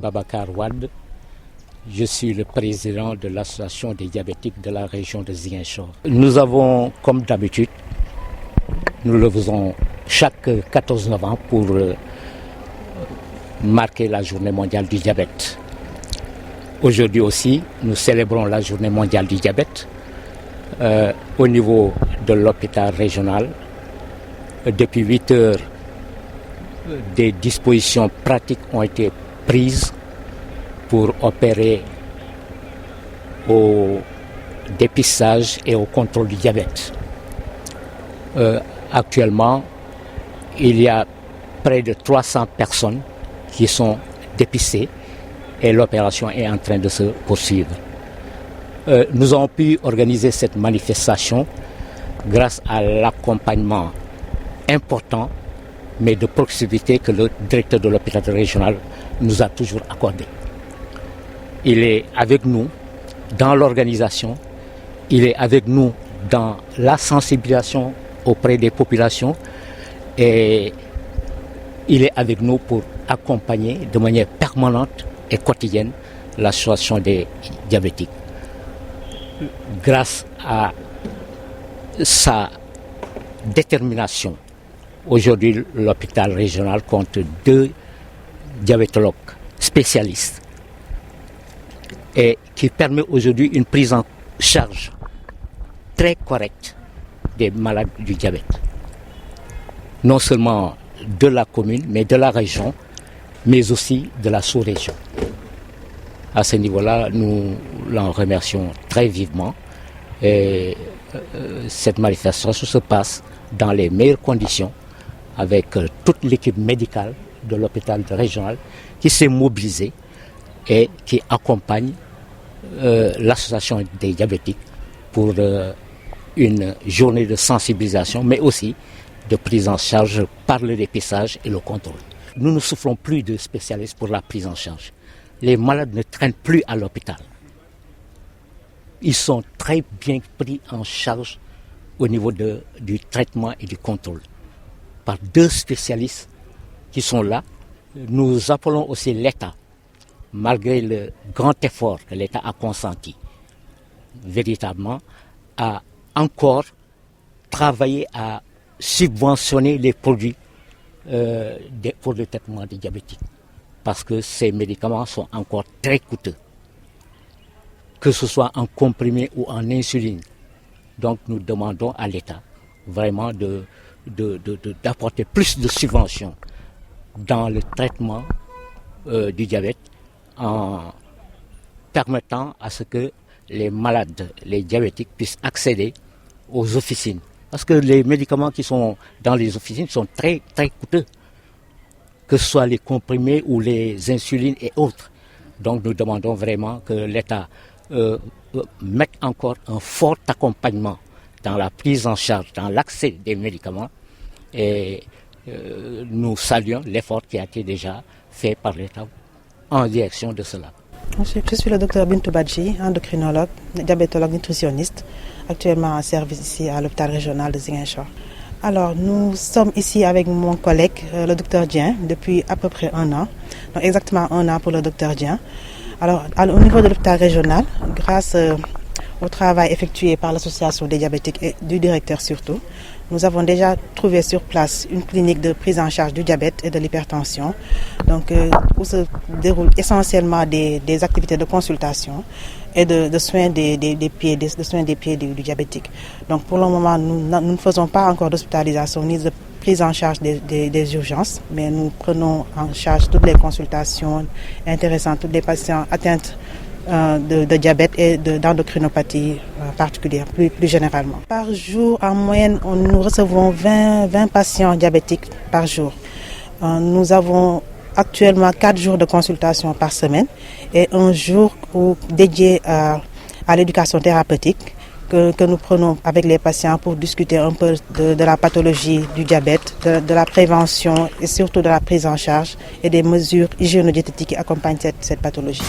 Babacar Wade. Je suis le président de l'association des diabétiques de la région de Ziguinchor. Nous avons, comme d'habitude, nous le faisons chaque 14 novembre pour marquer la journée mondiale du diabète. Aujourd'hui aussi, nous célébrons la journée mondiale du diabète au niveau de l'hôpital régional. Depuis 8 heures, des dispositions pratiques ont été prises pour opérer au dépistage et au contrôle du diabète. Actuellement, il y a près de 300 personnes qui sont dépistées et l'opération est en train de se poursuivre. Nous avons pu organiser cette manifestation grâce à l'accompagnement important mais de proximité que le directeur de l'hôpital régional nous a toujours accordé. Il est avec nous dans l'organisation, il est avec nous dans la sensibilisation auprès des populations et il est avec nous pour accompagner de manière permanente et quotidienne l'association des diabétiques. Grâce à sa détermination, aujourd'hui l'hôpital régional compte 2 diabétologues spécialistes et qui permet aujourd'hui une prise en charge très correcte des malades du diabète. Non seulement de la commune, mais de la région, mais aussi de la sous-région. À ce niveau-là, nous l'en remercions très vivement. Et cette manifestation se passe dans les meilleures conditions avec toute l'équipe médicale de l'hôpital régional qui s'est mobilisée et qui accompagne l'association des diabétiques pour une journée de sensibilisation, mais aussi de prise en charge par le dépistage et le contrôle. Nous ne souffrons plus de spécialistes pour la prise en charge. Les malades ne traînent plus à l'hôpital. Ils sont très bien pris en charge au niveau du traitement et du contrôle par 2 spécialistes qui sont là. Nous appelons aussi l'État, malgré le grand effort que l'État a consenti, véritablement, à encore travailler à subventionner les produits pour le traitement des diabétiques. Parce que ces médicaments sont encore très coûteux, que ce soit en comprimé ou en insuline. Donc nous demandons à l'État vraiment d'apporter plus de subventions dans le traitement du diabète en permettant à ce que les malades, les diabétiques puissent accéder aux officines. Parce que les médicaments qui sont dans les officines sont très, très coûteux, que ce soit les comprimés ou les insulines et autres. Donc nous demandons vraiment que l'État mette encore un fort accompagnement dans la prise en charge, dans l'accès des médicaments. Et nous saluons l'effort qui a été déjà fait par l'État en direction de cela. Je suis le docteur Bintou Badji, endocrinologue, diabétologue nutritionniste, actuellement en service ici à l'hôpital régional de Ziguinchor. Alors, nous sommes ici avec mon collègue, le docteur Dien, depuis à peu près 1 an. Donc, exactement 1 an pour le docteur Dien. Alors, au niveau de l'hôpital régional, grâce au travail effectué par l'association des diabétiques et du directeur surtout, nous avons déjà trouvé sur place une clinique de prise en charge du diabète et de l'hypertension, donc où se déroulent essentiellement des activités de consultation et de soins des pieds, de soins des pieds du diabétique. Donc pour le moment, nous ne faisons pas encore d'hospitalisation ni de prise en charge des urgences, mais nous prenons en charge toutes les consultations intéressant tous les patients atteints de diabète et d'endocrinopathie particulière, plus généralement. Par jour, en moyenne, nous recevons 20 patients diabétiques par jour. Nous avons actuellement 4 jours de consultation par semaine et un jour dédié à l'éducation thérapeutique que nous prenons avec les patients pour discuter un peu de la pathologie du diabète, de la prévention et surtout de la prise en charge et des mesures hygiéno-diététiques qui accompagnent cette pathologie.